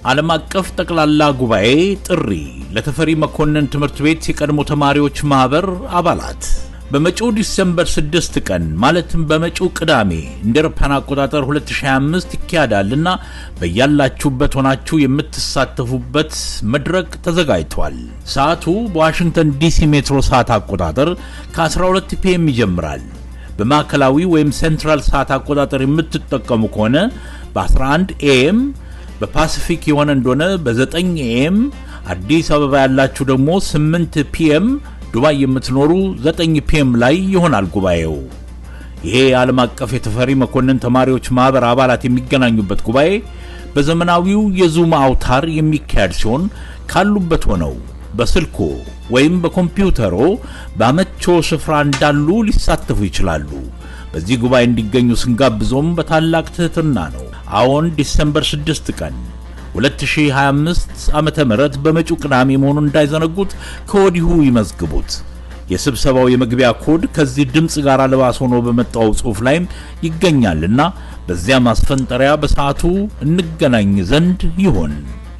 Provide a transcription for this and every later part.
ዓለም አቀፍ ጠቅላላ ጉባኤ ጥሪ ለተፈሪ መኮንን ትምህርት ቤት የቀድሞ ተማሪዎች ማህበር አባላት በመጪው ዲሴምበር 6 ቀን ማለትም በመጪው ቅዳሜ እንደ አውሮፓውያን አቆጣጠር 2025 ይካሄዳልና በያላችሁበት ሆናችሁ የምትሳተፉበት መድረክ ተዘጋጅቷል። ሰዓቱ በዋሽንግተን ዲሲ ሜትሮ ሰዓት አቆጣጠር ከ12 ፒኤም ይጀምራል። በማዕከላዊ ወይም ሴንትራል ሰዓት አቆጣጠር የምትጠቀሙ ከሆነ በ11 ኤኤም በፓሲፊክ የሆነ እንደሆነ በ9 ኤኤም አዲስ አበባ ያላችሁ ደግሞ 8 ፒኤም ዱባይ የምትኖሩ 9 ፒኤም ላይ ይሆናል ጉባኤው። ይሄ ዓለም አቀፍ የተፈሪ መኮንን ተማሪዎች ማህበር አባላት የሚገናኙበት ጉባኤ በዘመናዊው የዙም አውታር የሚካሄድ ሲሆን ካሉበት ሆነው በስልኮ ወይም በኮምፒውተሮ በአመቾ ስፍራ እንዳሉ ሊሳተፉ ይችላሉ። በዚህ ጉባኤ እንዲገኙ ስንጋብዞም በታላቅ ትህትና ነው። አሁን ዲሴምበር 6 ቀን 2025 ዓመተ ምህረት በመጪው ቅዳሜ መሆኑን እንዳይዘነጉት ከወዲሁ ይመዝግቡት። የስብሰባው የመግቢያ ኮድ ከዚህ ድምጽ ጋር ለባስ ሆኖ በመጣው ጽሑፍ ላይም ይገኛልና በዚያ ማስፈንጠሪያ በሰዓቱ እንገናኝ ዘንድ ይሆን።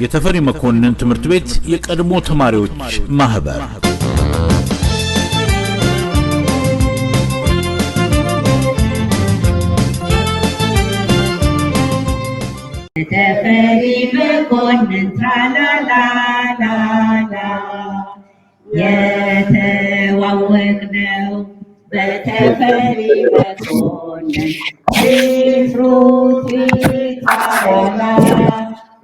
የተፈሪ መኮንን ትምህርት ቤት የቀድሞ ተማሪዎች ማህበር ተፈሪ መኮንን ትራላላላላ የተዋወቅነው በተፈሪ መኮንን ትራላላ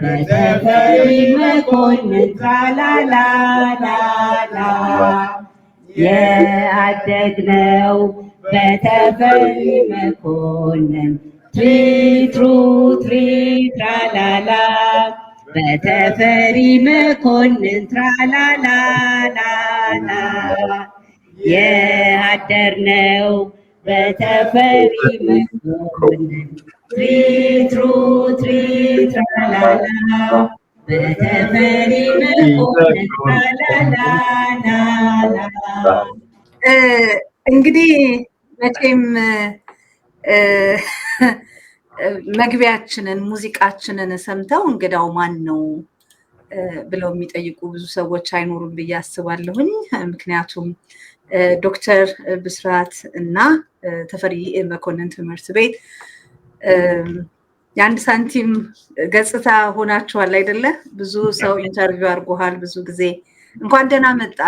በተፈሪ መኮንን ትራላላላላ ያደግነው በተፈሪ መኮንን ትራላላ በተፈሪ መኮንን ትራላላላላ ያደርነው በተፈሪ መኮንን ትራላላ በተፈሪ መኮንን ትራላላላላ። እንግዲህ መቼም መግቢያችንን ሙዚቃችንን ሰምተው እንግዳው ማን ነው ብለው የሚጠይቁ ብዙ ሰዎች አይኖሩም ብዬ አስባለሁኝ። ምክንያቱም ዶክተር ብስራት እና ተፈሪ መኮንን ትምህርት ቤት የአንድ ሳንቲም ገጽታ ሆናችኋል አይደለ? ብዙ ሰው ኢንተርቪው አድርጎሃል ብዙ ጊዜ። እንኳን ደህና መጣ።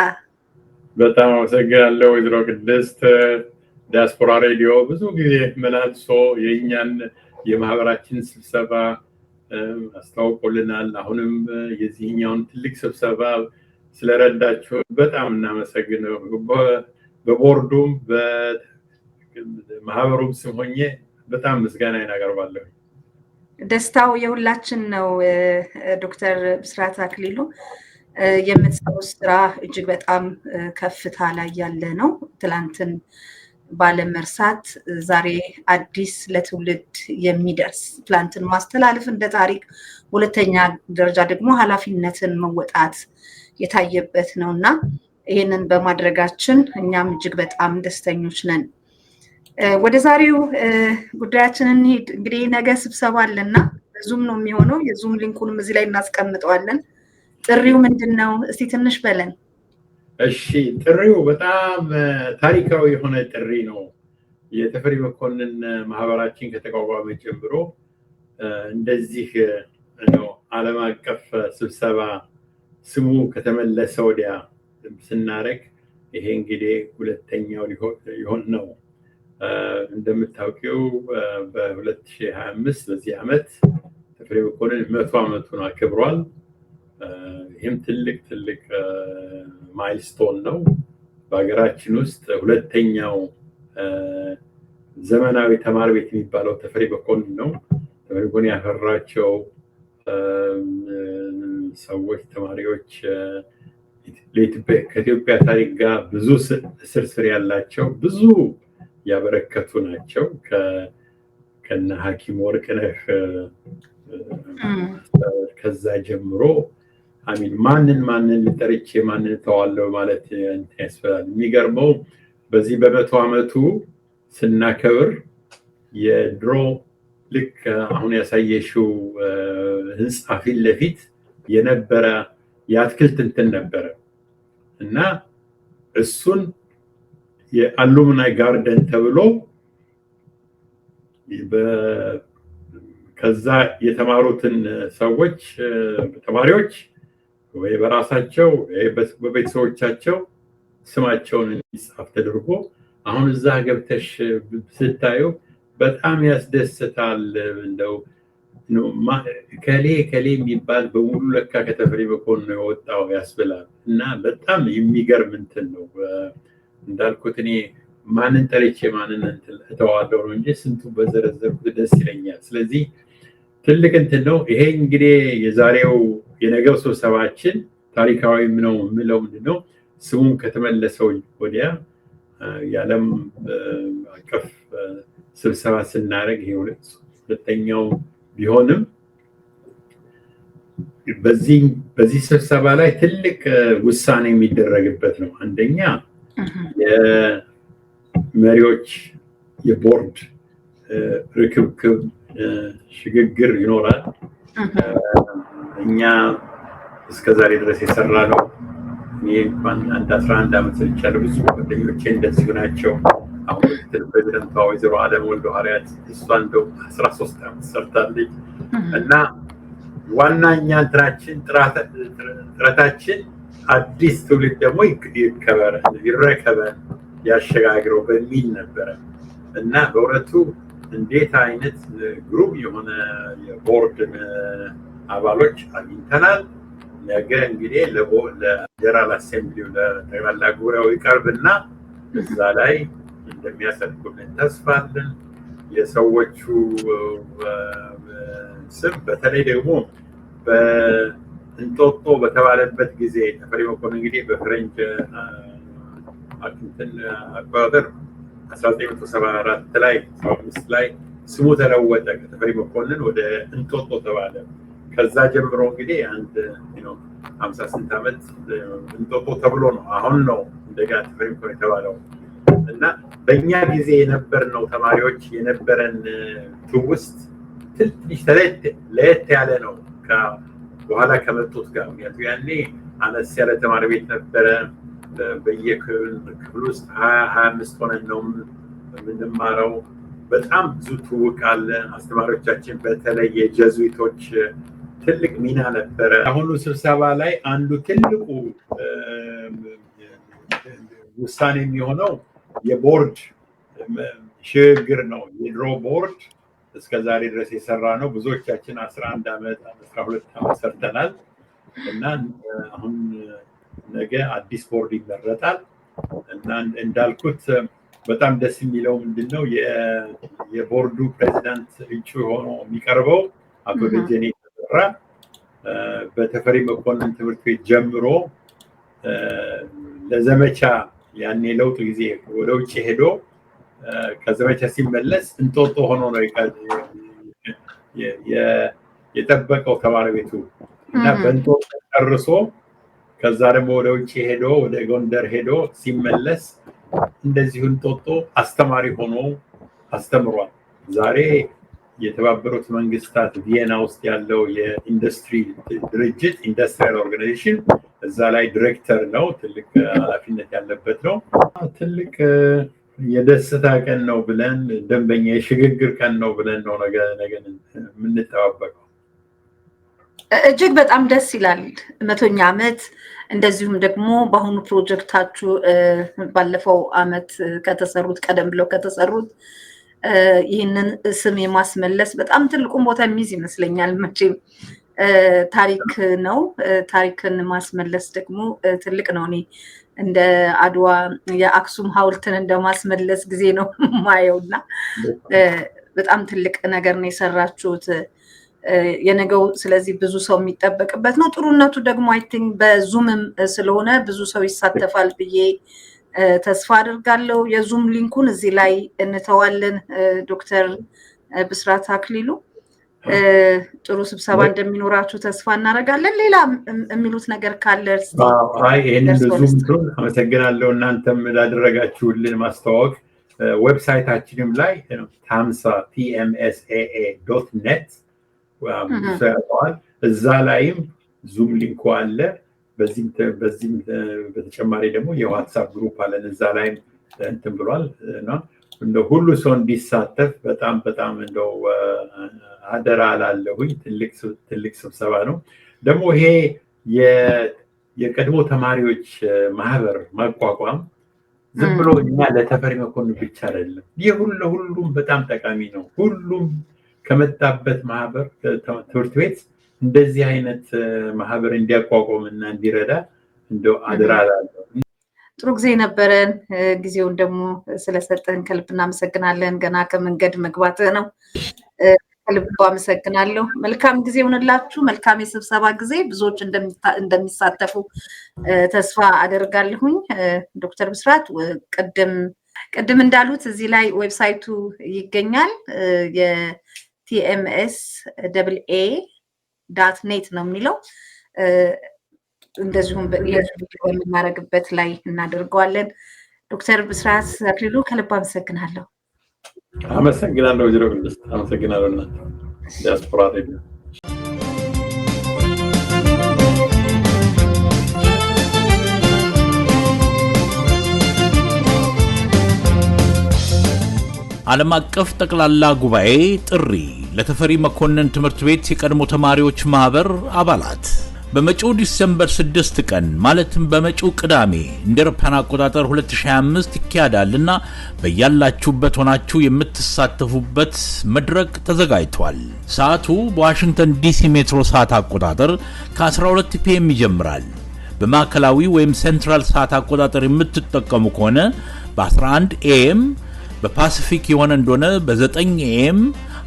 በጣም አመሰግናለሁ ወይዘሮ ቅድስት። ዲያስፖራ ሬዲዮ ብዙ ጊዜ መላልሶ የእኛን የማህበራችን ስብሰባ አስተዋውቆልናል። አሁንም የዚህኛውን ትልቅ ስብሰባ ስለረዳችሁ በጣም እናመሰግነው። በቦርዱም በማህበሩም ስም ሆኜ በጣም ምስጋና አቀርባለሁ። ደስታው የሁላችን ነው። ዶክተር ብስራት አክሊሉ የምትሰሩት ስራ እጅግ በጣም ከፍታ ላይ ያለ ነው። ትላንትን ባለመርሳት ዛሬ አዲስ ለትውልድ የሚደርስ ትላንትን ማስተላለፍ እንደ ታሪክ፣ ሁለተኛ ደረጃ ደግሞ ኃላፊነትን መወጣት የታየበት ነውና ይህንን በማድረጋችን እኛም እጅግ በጣም ደስተኞች ነን። ወደ ዛሬው ጉዳያችን እንሂድ። እንግዲህ ነገ ስብሰባ አለና በዙም ነው የሚሆነው። የዙም ሊንኩንም እዚህ ላይ እናስቀምጠዋለን። ጥሪው ምንድነው? እስቲ ትንሽ በለን። እሺ፣ ጥሪው በጣም ታሪካዊ የሆነ ጥሪ ነው። የተፈሪ መኮንን ማህበራችን ከተቋቋመ ጀምሮ እንደዚህ ነው ዓለም አቀፍ ስብሰባ ስሙ ከተመለሰ ወዲያ ስናረግ ይሄ እንግዲህ ሁለተኛው ሊሆን ነው። እንደምታውቂው በ2025 በዚህ ዓመት ተፈሪ መኮንን 100 ዓመቱን አክብሯል። ይህም ትልቅ ማይልስቶን ነው። በሀገራችን ውስጥ ሁለተኛው ዘመናዊ ተማሪ ቤት የሚባለው ተፈሪ መኮንን ነው። ተፈሪ መኮንን ያፈራቸው ሰዎች ተማሪዎች ከኢትዮጵያ ታሪክ ጋር ብዙ ስርስር ያላቸው ብዙ ያበረከቱ ናቸው። ከነ ሐኪም ወርቅነህ ከዛ ጀምሮ ማንን ልጠርቼ ማንን ተዋለው ማለት ያስፈልጋል። የሚገርመው በዚህ በ100 ዓመቱ ስናከብር የድሮ ልክ አሁን ያሳየሽው ህንጻ ፊት ለፊት የነበረ የአትክልት እንትን ነበረ እና እሱን የአሉምናይ ጋርደን ተብሎ ከዛ የተማሩትን ሰዎች ተማሪዎች ወይ በራሳቸው በቤተሰቦቻቸው ስማቸውን እንዲጻፍ ተደርጎ አሁን እዛ ገብተሽ ስታዩ በጣም ያስደስታል። እንደው ከሌ የሚባል በሙሉ ለካ ከተፈሪ መኮንን የወጣው ያስብላል እና በጣም የሚገርም እንትን ነው። እንዳልኩት እኔ ማንን ጠርቼ ማንን እተዋለሁ ነው እንጂ ስንቱን በዘረዘርኩት ደስ ይለኛል። ስለዚህ ትልቅ እንትን ነው ይሄ። እንግዲህ የዛሬው የነገው ስብሰባችን ታሪካዊ ነው የምለው ምንድነው ስሙም ከተመለሰው ወዲያ የዓለም አቀፍ ስብሰባ ስናደርግ ይሄ ሁለተኛው ቢሆንም በዚህ ስብሰባ ላይ ትልቅ ውሳኔ የሚደረግበት ነው። አንደኛ የመሪዎች የቦርድ ርክብክብ ሽግግር ይኖራል። እኛ እስከዛሬ ድረስ የሰራ ነው። እኔ አንድ 11 ዓመት ሰርቻለሁ። ብዙ ጓደኞቼ እንደዚሁ ናቸው። አሁን ፕሬዚደንቷ ወይዘሮ አለም ወልደሐዋርያት እሷ እንደው 13 ዓመት ሰርታለች እና ዋናኛ እንትናችን ጥረታችን አዲስ ትውልድ ደግሞ ይረከበን ያሸጋግረው በሚል ነበረ እና በእውነቱ እንዴት አይነት ግሩፕ የሆነ የቦርድ አባሎች አግኝተናል። ነገ እንግዲህ ለጀነራል አሴምብሊው ለጠቅላላ ጉባኤው ይቀርብና እዛ ላይ እንደሚያሰልኩልን ተስፋ አለን። የሰዎቹ ስም በተለይ ደግሞ በእንጦጦ በተባለበት ጊዜ ተፈሪ መኮንን እንግዲህ በፍሬንች አቆጣጠር 1974 ላይ 75 ላይ ስሙ ተለወጠ። ከተፈሪ መኮንን ወደ እንጦጦ ተባለ። ከዛ ጀምሮ እንግዲህ አንድ 58 ዓመት እንጦጦ ተብሎ ነው አሁን ነው እንደገና ተፈሪ መኮንን የተባለው እና በእኛ ጊዜ የነበርነው ተማሪዎች የነበረን ትውስት ትንሽ ለየት ያለ ነው በኋላ ከመጡት ጋር። ምክንያቱም ያኔ አነስ ያለ ተማሪ ቤት ነበረ። በየክፍል ውስጥ 25 ሆነን ነው የምንማረው። በጣም ብዙ ትውውቅ አለ። አስተማሪዎቻችን በተለይ የጀዙዊቶች ትልቅ ሚና ነበረ። አሁኑ ስብሰባ ላይ አንዱ ትልቁ ውሳኔ የሚሆነው የቦርድ ሽግግር ነው። የድሮ ቦርድ እስከዛሬ ድረስ የሰራ ነው። ብዙዎቻችን 11 ዓመት 12 ዓመት ሰርተናል እና አሁን ነገ አዲስ ቦርድ ይመረጣል እና እንዳልኩት በጣም ደስ የሚለው ምንድነው የቦርዱ ፕሬዚዳንት እጩ ሆኖ የሚቀርበው አቶ ደጀኔ ተፈራ በተፈሪ መኮንን ትምህርት ቤት ጀምሮ ለዘመቻ ያኔ ለውጥ ጊዜ ወደ ውጭ ሄዶ ከዘመቻ ሲመለስ እንጦጦ ሆኖ ነው የጠበቀው ተማሪ ቤቱ እና በእንጦጦ ጨርሶ ከዛ ደግሞ ወደ ውጭ ሄዶ ወደ ጎንደር ሄዶ ሲመለስ እንደዚሁ እንጦጦ አስተማሪ ሆኖ አስተምሯል። ዛሬ የተባበሩት መንግስታት ቪየና ውስጥ ያለው የኢንዱስትሪ ድርጅት ኢንዱስትሪያል ኦርጋናይዜሽን እዛ ላይ ዲሬክተር ነው። ትልቅ ኃላፊነት ያለበት ነው። ትልቅ የደስታ ቀን ነው ብለን ደንበኛ የሽግግር ቀን ነው ብለን ነው ነገ የምንጠባበቀው። እጅግ በጣም ደስ ይላል። 100ኛ ዓመት እንደዚሁም ደግሞ በአሁኑ ፕሮጀክታችሁ ባለፈው ዓመት ከተሰሩት ቀደም ብለው ከተሰሩት ይህንን ስም የማስመለስ በጣም ትልቁን ቦታ የሚይዝ ይመስለኛል። መቼም ታሪክ ነው። ታሪክን ማስመለስ ደግሞ ትልቅ ነው። እኔ እንደ አድዋ የአክሱም ሐውልትን እንደማስመለስ ጊዜ ነው ማየውና በጣም ትልቅ ነገር ነው የሰራችሁት። የነገው ስለዚህ ብዙ ሰው የሚጠበቅበት ነው። ጥሩነቱ ደግሞ አይ ቲንክ በዙምም ስለሆነ ብዙ ሰው ይሳተፋል ብዬ ተስፋ አድርጋለሁ። የዙም ሊንኩን እዚህ ላይ እንተዋለን። ዶክተር ብስራት አክሊሉ ጥሩ ስብሰባ እንደሚኖራችሁ ተስፋ እናደርጋለን። ሌላ የሚሉት ነገር ካለ ይህንን ብዙም አመሰግናለሁ። እናንተም ላደረጋችሁልን ማስተዋወቅ ዌብሳይታችንም ላይ ታምሳ tmsaa.net ወይም እዛ ላይም ዙም ሊንኩ አለ በዚህም በተጨማሪ ደግሞ የዋትስአፕ ግሩፕ አለን እዛ ላይም እንትን ብሏል እንደው ሁሉ ሰው እንዲሳተፍ በጣም እንደው አደራ አላለሁኝ ትልቅ ስብሰባ ነው ደግሞ ይሄ የቀድሞ ተማሪዎች ማህበር ማቋቋም ዝም ብሎ እኛ ለተፈሪ መኮንን ብቻ አይደለም ሁሉም በጣም ጠቃሚ ነው ሁሉም ከመጣበት ማህበር ትምህርት ቤት እንደዚህ አይነት ማህበር እንዲያቋቋምና እንዲረዳ እንደው አደራ አላለሁ ጥሩ ጊዜ ነበረን ጊዜውን ደግሞ ስለሰጠን ከልብ እናመሰግናለን ገና ከመንገድ መግባት ነው ከልብ አመሰግናለሁ መልካም ጊዜ ሆነላችሁ መልካም የስብሰባ ጊዜ ብዙዎች እንደሚሳተፉ ተስፋ አደርጋለሁኝ ዶክተር ብስራት ቅድም እንዳሉት እዚህ ላይ ዌብሳይቱ ይገኛል tmsaa.net ነው የሚለው እንደዚሁም በምናረግበት ላይ እናደርገዋለን ዶክተር ብስራት አክሊሉ ከልብ አመሰግናለሁ ወይዘሮ ቅድስት አመሰግናለሁ እናንተ ዲያስፖራ ሬዲዮ ዓለም አቀፍ ጠቅላላ ጉባኤ ጥሪ ለተፈሪ መኮንን ትምህርት ቤት የቀድሞ ተማሪዎች ማህበር አባላት በመጪው ዲሴምበር 6 ቀን ማለትም በመጪው ቅዳሜ እንደ አውሮፓውያን አቆጣጠር 2025 ይካሄዳልና በያላችሁበት ሆናችሁ የምትሳተፉበት መድረክ ተዘጋጅቷል። ሰዓቱ በዋሽንግተን ዲሲ ሜትሮ ሰዓት አቆጣጠር ከ12 ፒኤም ይጀምራል። በማዕከላዊ ወይም ሴንትራል ሰዓት አቆጣጠር የምትጠቀሙ ከሆነ በ11 ኤኤም በፓሲፊክ የሆነ እንደሆነ በ9 ኤኤም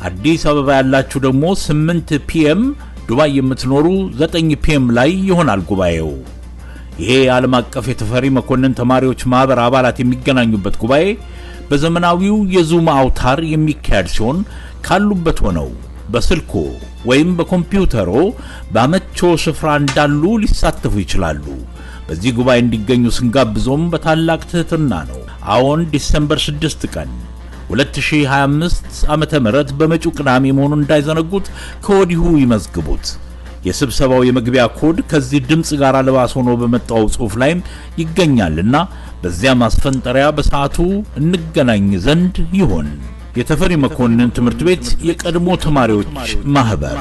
አዲስ አበባ ያላችሁ ደግሞ 8 ፒኤም ዱባይ የምትኖሩ 9 ፒኤም ላይ ይሆናል ጉባኤው። ይሄ ዓለም አቀፍ የተፈሪ መኮንን ተማሪዎች ማህበር አባላት የሚገናኙበት ጉባኤ በዘመናዊው የዙም አውታር የሚካሄድ ሲሆን ካሉበት ሆነው በስልኮ ወይም በኮምፒውተሮ በአመቾ ስፍራ እንዳሉ ሊሳተፉ ይችላሉ። በዚህ ጉባኤ እንዲገኙ ስንጋብዞም በታላቅ ትህትና ነው። አሁን ዲሴምበር 6 ቀን 2025 ዓመተ ምህረት በመጪው ቅዳሜ መሆኑን እንዳይዘነጉት ከወዲሁ ይመዝግቡት። የስብሰባው የመግቢያ ኮድ ከዚህ ድምጽ ጋር ለባስ ሆኖ በመጣው ጽሑፍ ላይም ይገኛልና በዚያ ማስፈንጠሪያ በሰዓቱ እንገናኝ ዘንድ ይሆን። የተፈሪ መኮንን ትምህርት ቤት የቀድሞ ተማሪዎች ማህበር